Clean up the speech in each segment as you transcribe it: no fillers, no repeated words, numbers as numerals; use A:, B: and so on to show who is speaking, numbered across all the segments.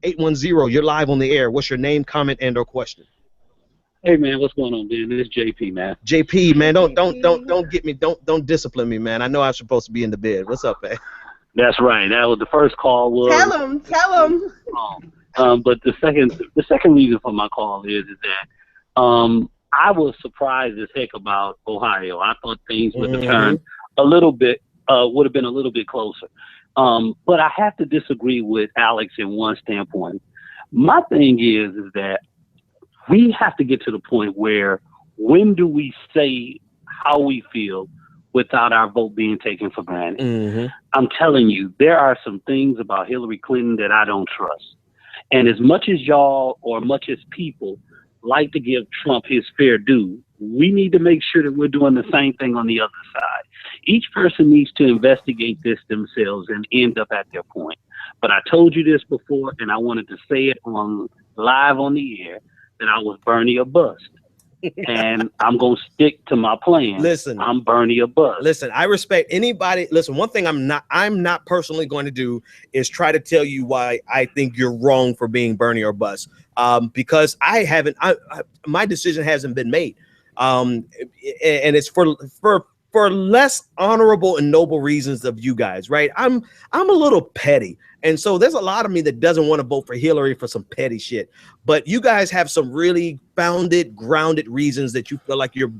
A: 810, you're live on the air. What's your name, comment, and or question?
B: Hey man, what's going on, man? This is JP, man.
A: JP, man, don't get me, don't discipline me, man. I know I'm supposed to be in the bed. What's up, man?
B: That's right. That was the first call.
C: Tell him.
B: But the second reason for my call is that I was surprised as heck about Ohio. I thought things would have turned a little bit, would have been a little bit closer. But I have to disagree with Alex in one standpoint. My thing is that we have to get to the point where when do we say how we feel without our vote being taken for granted? I'm telling you, there are some things about Hillary Clinton that I don't trust. And as much as y'all or much as people like to give Trump his fair due, we need to make sure that we're doing the same thing on the other side. Each person needs to investigate this themselves and end up at their point. But I told you this before, and I wanted to say it on live on the air, that I was Bernie or bust. And I'm going to stick to my plan.
A: Listen,
B: I'm Bernie or bust.
A: Listen, I respect anybody. Listen, one thing I'm not personally going to do is try to tell you why I think you're wrong for being Bernie or bust. Because my decision hasn't been made. And it's for less honorable and noble reasons of you guys, right? I'm a little petty. And so there's a lot of me that doesn't want to vote for Hillary for some petty shit. But you guys have some really grounded reasons that you feel like you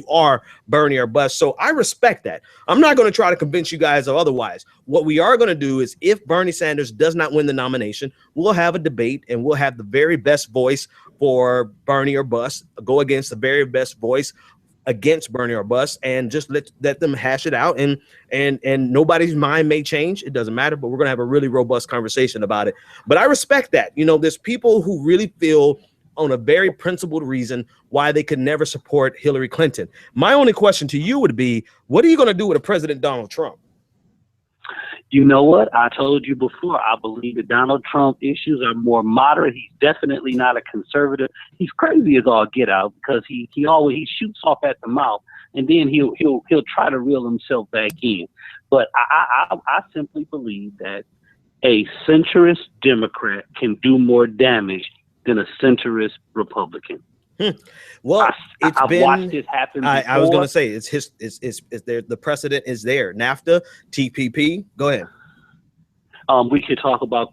A: are Bernie or bust. So I respect that. I'm not going to try to convince you guys of otherwise. What we are going to do is, if Bernie Sanders does not win the nomination, we'll have a debate and we'll have the very best voice for Bernie or bust go against the very best voice against Bernie or bust, and just let them hash it out, and nobody's mind may change. It doesn't matter, but we're gonna have a really robust conversation about it. But I respect that. You know, there's people who really feel on a very principled reason why they could never support Hillary Clinton. My only question to you would be, what are you gonna do with a President Donald Trump?
B: You know what? I told you before, I believe the Donald Trump issues are more moderate. He's definitely not a conservative. He's crazy as all get out, because he shoots off at the mouth, and then he'll try to reel himself back in. But I simply believe that a centrist Democrat can do more damage than a centrist Republican.
A: Well,
B: I've watched this happen before.
A: I was going to say it's there. The precedent is there. NAFTA, TPP. Go ahead.
B: We could talk about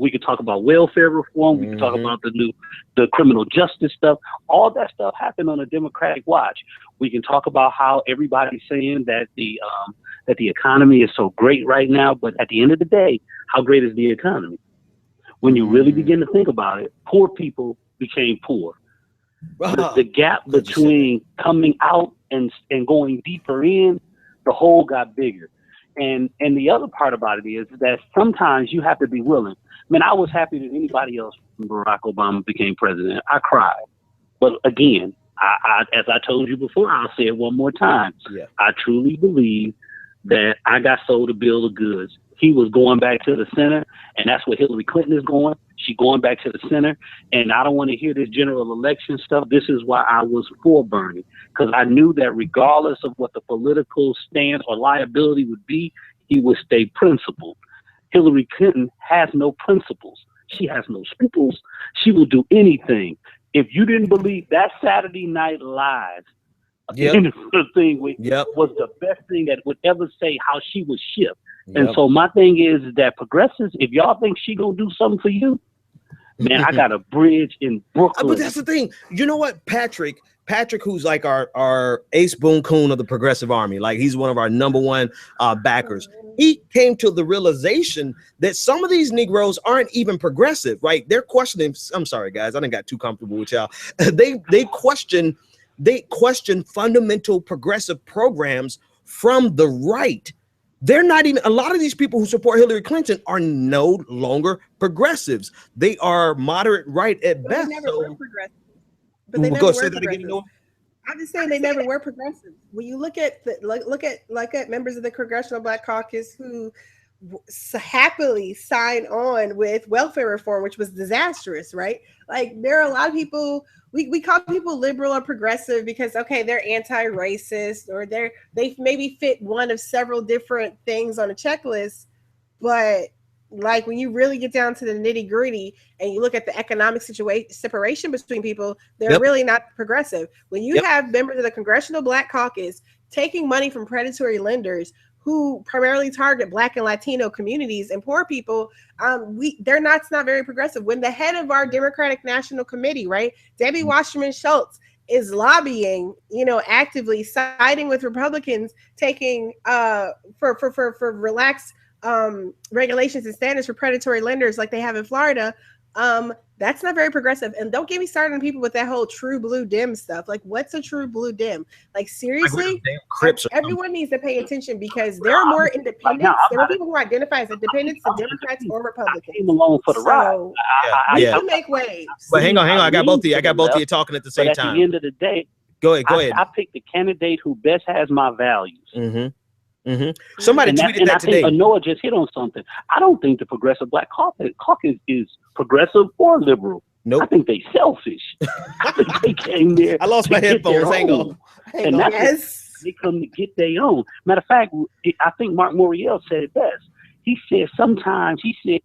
B: we could talk about welfare reform. We could talk about the criminal justice stuff. All that stuff happened on a Democratic watch. We can talk about how everybody's saying that the economy is so great right now, but at the end of the day, how great is the economy? When you really begin to think about it, poor people became poor. The gap between coming out and going deeper in, the hole got bigger. And the other part about it is that sometimes you have to be willing. I mean, I was happy that anybody else from Barack Obama became president. I cried. But again, I as I told you before, I'll say it one more time. Yeah. I truly believe that I got sold a bill of goods. He was going back to the center, and that's where Hillary Clinton is going. She's going back to the center, and I don't want to hear this general election stuff. This is why I was for Bernie, because I knew that regardless of what the political stance or liability would be, he would stay principled. Hillary Clinton has no principles. She has no scruples. She will do anything. If you didn't believe that Saturday Night Live, thing was the best thing that would ever say how she was shipped. And so my thing is that progressives, if y'all think she gonna do something for you, man, I got a bridge in Brooklyn.
A: But that's the thing. You know what, Patrick, who's like our Ace Boone Coon of the Progressive Army, like he's one of our number one backers. He came to the realization that some of these Negroes aren't even progressive, right? They're questioning. I'm sorry, guys, I didn't got too comfortable with y'all. They question fundamental progressive programs from the right. They're not even, a lot of these people who support Hillary Clinton are no longer progressives. They are moderate right at best.
C: They never were progressive. But they never were progressive. I'm just saying they never were progressive. When you look at members of the Congressional Black Caucus who happily signed on with welfare reform, which was disastrous, right? Like there are a lot of people. We call people liberal or progressive because, okay, they're anti-racist or they maybe fit one of several different things on a checklist, but like when you really get down to the nitty gritty and you look at the economic separation between people, they're really not progressive. When you have members of the Congressional Black Caucus taking money from predatory lenders who primarily target Black and Latino communities and poor people, they're not, it's not very progressive. When the head of our Democratic National Committee, right, Debbie Wasserman Schultz, is lobbying, you know, actively siding with Republicans, taking for relaxed regulations and standards for predatory lenders like they have in Florida, that's not very progressive. And don't get me started on people with that whole true blue dim stuff. Like, what's a true blue dim? Like, seriously, everyone needs to pay attention, because there are more independents. There are people who identify as independents than Democrats or Republicans.
B: I came along for the ride.
C: We can make waves.
A: But hang on. I got both of you. I got both of you talking at the same time.
B: At the end of the day,
A: go ahead.
B: I picked the candidate who best has my values.
A: Somebody tweeted that today.
B: I think Noah just hit on something. I don't think the Progressive Black Caucus is progressive or liberal.
A: Nope.
B: I think they selfish. I think they came there.
A: I lost my headphones. Hang on.
B: And they come to get their own. Matter of fact, I think Mark Morial said it best. He said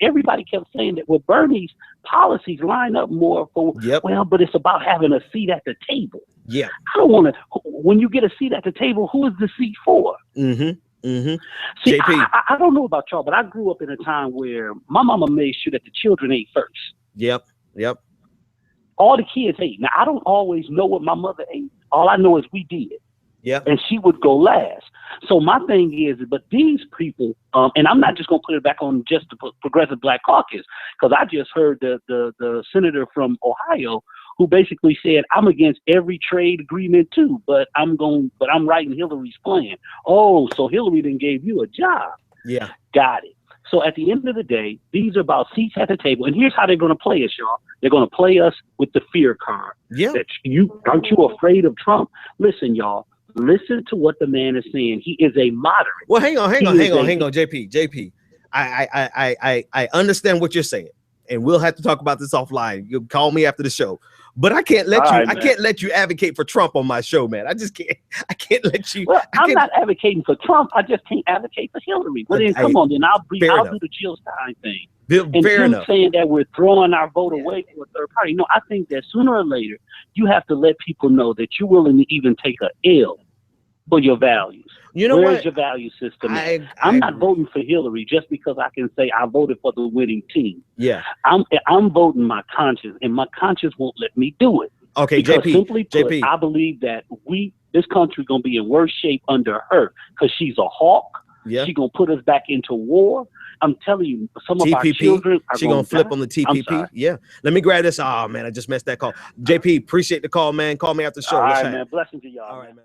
B: everybody kept saying that, well, Bernie's policies line up more for, well, but it's about having a seat at the table.
A: Yeah.
B: I don't want to, when you get a seat at the table, who is the seat for? See,
A: JP.
B: I don't know about y'all, but I grew up in a time where my mama made sure that the children ate first.
A: Yep.
B: All the kids ate. Now, I don't always know what my mother ate. All I know is we did.
A: Yeah.
B: And she would go last. So my thing is, but these people, and I'm not just going to put it back on just the Progressive Black Caucus, because I just heard the senator from Ohio who basically said, I'm against every trade agreement too, but I'm writing Hillary's plan. Oh, so Hillary then gave you a job.
A: Yeah.
B: Got it. So at the end of the day, these are about seats at the table. And here's how they're going to play us, y'all. They're going to play us with the fear card.
A: Yeah.
B: Aren't you afraid of Trump? Listen, y'all. Listen to what the man is saying. He is a moderate.
A: Well, hang on, JP. I understand what you're saying, and we'll have to talk about this offline. You'll call me after the show. But I can't let you. I can't let you advocate for Trump on my show, man. I just can't. I can't let you.
B: Well, I'm not advocating for Trump. I just can't advocate for Hillary. Well, then come on, then I'll do the Jill Stein thing.
A: Fair enough.
B: Saying that we're throwing our vote away for a third party. No, I think that sooner or later you have to let people know that you're willing to even take a L for your values.
A: You know
B: Where's
A: what?
B: your value system? I'm not voting for Hillary just because I can say I voted for the winning team.
A: Yeah.
B: I'm voting my conscience, and my conscience won't let me do it.
A: Okay,
B: because
A: JP.
B: Simply put, I believe that this country gonna be in worse shape under her because she's a hawk.
A: Yeah.
B: She's gonna put us back into war. I'm telling you, some of our children are
A: gonna flip on the TPP. Yeah. Let me grab this. Oh man, I just missed that call. JP, appreciate the call, man. Call me after the show.
B: All right, man. Blessings to y'all.
A: All right, man.